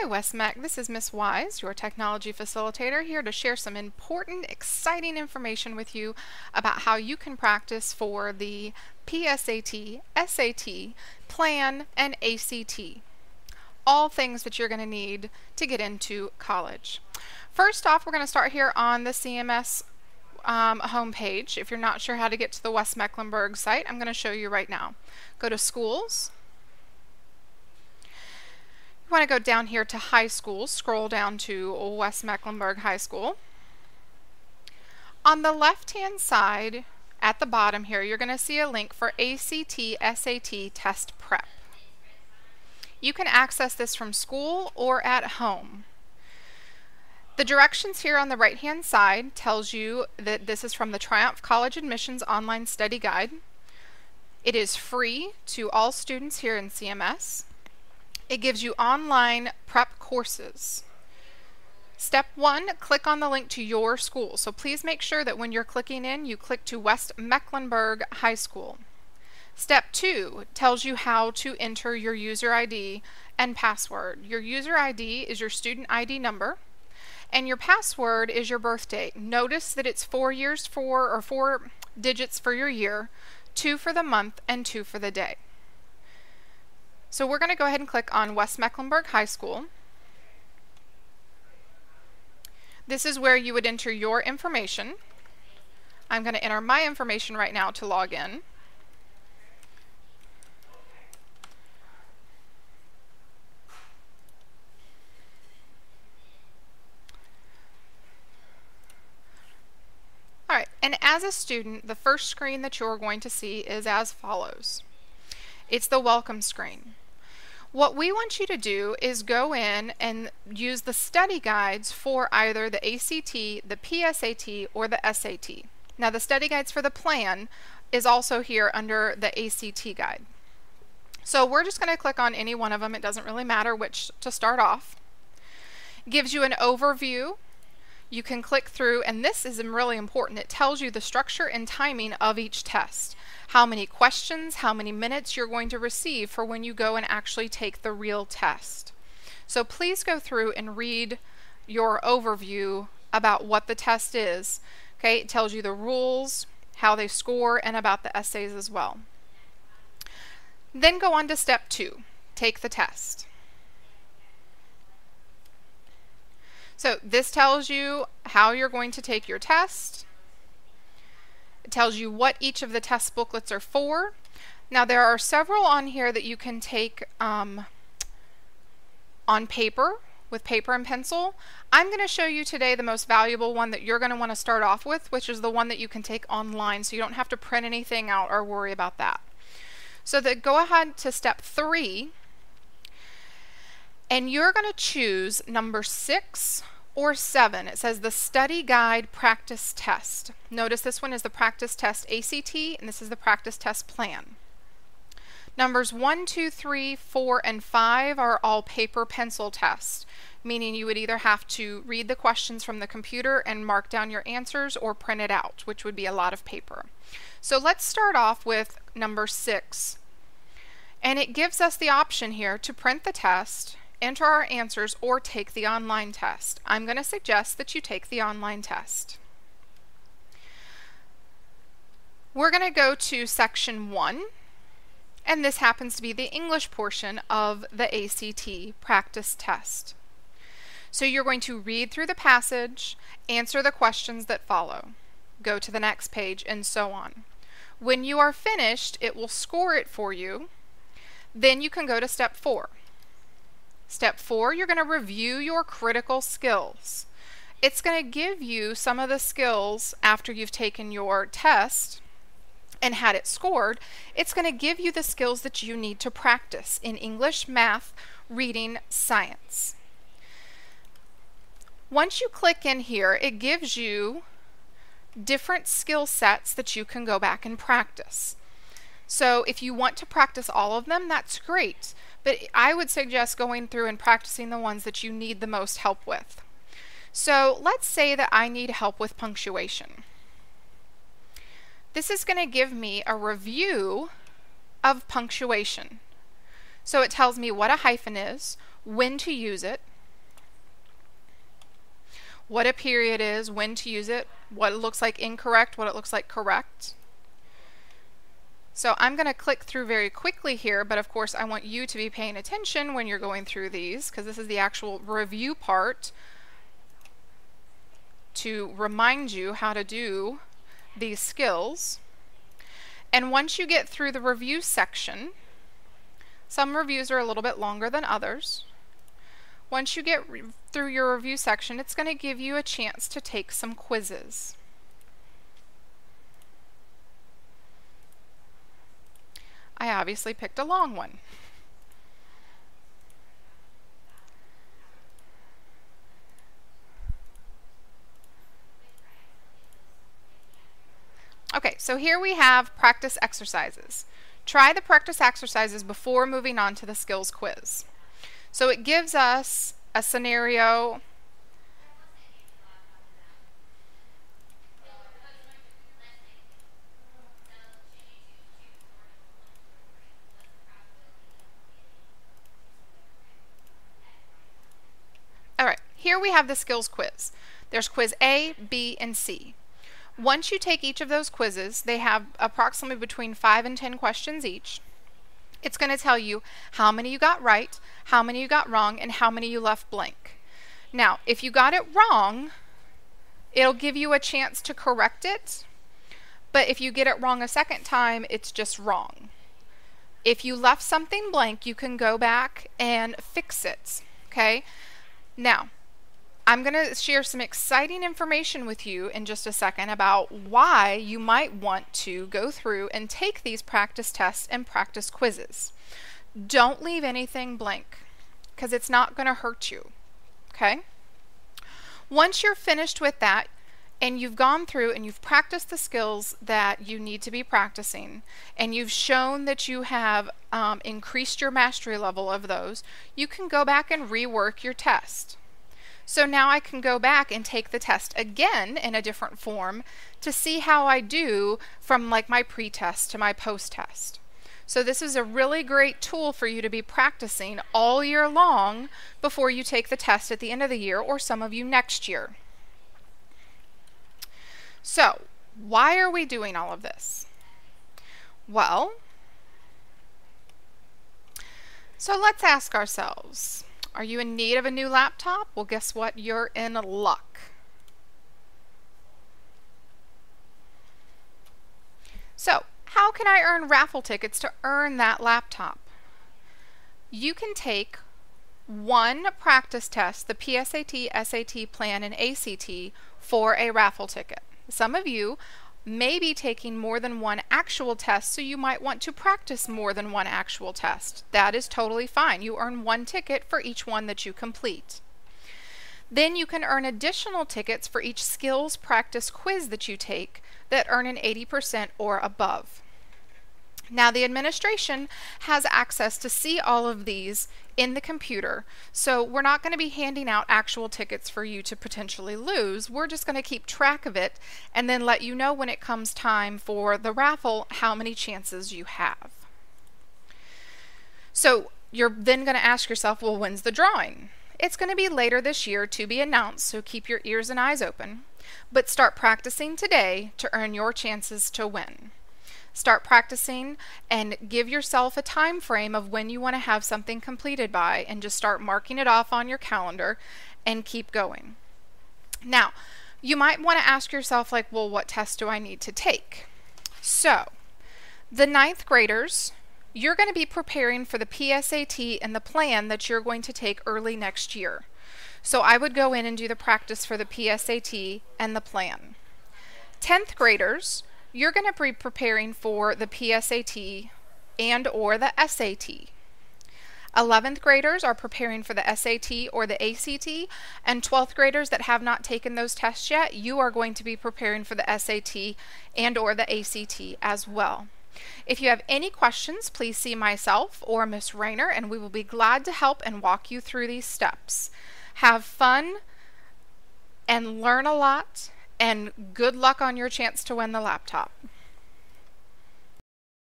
Hi West Meck, this is Miss Wise, your technology facilitator, here to share some important, exciting information with you about how you can practice for the PSAT, SAT, PLAN, and ACT. All things that you're going to need to get into college. First off, we're going to start here on the CMS homepage. If you're not sure how to get to the West Mecklenburg site, I'm going to show you right now. Go to Schools. You want to go down here to High School, scroll down to West Mecklenburg High School. On the left-hand side, at the bottom here, you're going to see a link for ACT, SAT Test Prep. You can access this from school or at home. The directions here on the right-hand side tells you that this is from the Triumph College Admissions Online Study Guide. It is free to all students here in CMS. It gives you online prep courses. Step 1, click on the link to your school. So please make sure that when you're clicking in, you click to West Mecklenburg High School. Step 2 tells you how to enter your user ID and password. Your user ID is your student ID number, and your password is your birth date. Notice that it's 4 digits for your year, 2 for the month, and 2 for the day. So we're going to go ahead and click on West Mecklenburg High School. This is where you would enter your information. I'm going to enter my information right now to log in. Alright, and as a student, the first screen that you're going to see is as follows. It's the welcome screen. What we want you to do is go in and use the study guides for either the ACT, the PSAT, or the SAT. Now the study guides for the plan is also here under the ACT guide. So we're just going to click on any one of them. It doesn't really matter which to start off. It gives you an overview. You can click through, and this is really important. It tells you the structure and timing of each test. How many questions, how many minutes you're going to receive for when you go and actually take the real test. So please go through and read your overview about what the test is. Okay, it tells you the rules, how they score, and about the essays as well. Then go on to step 2, take the test. So this tells you how you're going to take your test. It tells you what each of the test booklets are for. Now there are several on here that you can take on paper, with paper and pencil. I'm going to show you today the most valuable one that you're going to want to start off with, which is the one that you can take online, so you don't have to print anything out or worry about that. So go ahead to step 3, and you're going to choose number 6 or 7. It says the study guide practice test. Notice this one is the practice test ACT, and this is the practice test plan. Numbers 1, 2, 3, 4, and 5 are all paper pencil tests, meaning you would either have to read the questions from the computer and mark down your answers or print it out, which would be a lot of paper. So let's start off with number 6. And it gives us the option here to print the test, enter our answers, or take the online test. I'm going to suggest that you take the online test. We're going to go to section 1, and this happens to be the English portion of the ACT practice test. So you're going to read through the passage, answer the questions that follow, go to the next page, and so on. When you are finished, it will score it for you. Then you can go to step 4. Step 4, you're going to review your critical skills. It's going to give you some of the skills after you've taken your test and had it scored. It's going to give you the skills that you need to practice in English, math, reading, science. Once you click in here, it gives you different skill sets that you can go back and practice. So if you want to practice all of them, that's great. But I would suggest going through and practicing the ones that you need the most help with. So let's say that I need help with punctuation. This is going to give me a review of punctuation. So it tells me what a hyphen is, when to use it, what a period is, when to use it, what it looks like incorrect, what it looks like correct. So I'm going to click through very quickly here, but of course I want you to be paying attention when you're going through these, because this is the actual review part to remind you how to do these skills. And once you get through the review section, some reviews are a little bit longer than others. Once you get through your review section, it's going to give you a chance to take some quizzes. I obviously picked a long one. Okay, so here we have practice exercises. Try the practice exercises before moving on to the skills quiz. So it gives us a scenario. All right, here we have the skills quiz. There's quiz A, B, and C. Once you take each of those quizzes, they have approximately between 5 and 10 questions each. It's going to tell you how many you got right, how many you got wrong, and how many you left blank. Now, if you got it wrong, it'll give you a chance to correct it, but if you get it wrong a second time, it's just wrong. If you left something blank, you can go back and fix it, okay? Now, I'm going to share some exciting information with you in just a second about why you might want to go through and take these practice tests and practice quizzes. Don't leave anything blank, because it's not going to hurt you, okay? Once you're finished with that, and you've gone through and you've practiced the skills that you need to be practicing, and you've shown that you have increased your mastery level of those, you can go back and rework your test. So now I can go back and take the test again in a different form to see how I do from like my pre-test to my post-test. So this is a really great tool for you to be practicing all year long before you take the test at the end of the year, or some of you next year. So, why are we doing all of this? Well, so let's ask ourselves, are you in need of a new laptop? Well, guess what? You're in luck. So, how can I earn raffle tickets to earn that laptop? You can take one practice test, the PSAT, SAT, Plan, and ACT, for a raffle ticket. Some of you may be taking more than one actual test, so you might want to practice more than one actual test. That is totally fine. You earn one ticket for each one that you complete. Then you can earn additional tickets for each skills practice quiz that you take that earn an 80% or above. Now, the administration has access to see all of these in the computer, so we're not going to be handing out actual tickets for you to potentially lose. We're just going to keep track of it and then let you know when it comes time for the raffle how many chances you have. So you're then going to ask yourself, well, when's the drawing? It's going to be later this year, to be announced, so keep your ears and eyes open. But start practicing today to earn your chances to win. Start practicing and give yourself a time frame of when you want to have something completed by, and just start marking it off on your calendar and keep going. Now, you might want to ask yourself, like, well, what test do I need to take? So, the 9th graders, you're going to be preparing for the PSAT and the Plan that you're going to take early next year. So I would go in and do the practice for the PSAT and the Plan. 10th graders, you're going to be preparing for the PSAT and or the SAT. 11th graders are preparing for the SAT or the ACT, and 12th graders that have not taken those tests yet, you are going to be preparing for the SAT and or the ACT as well. If you have any questions, please see myself or Miss Rayner, and we will be glad to help and walk you through these steps. Have fun and learn a lot, and good luck on your chance to win the laptop.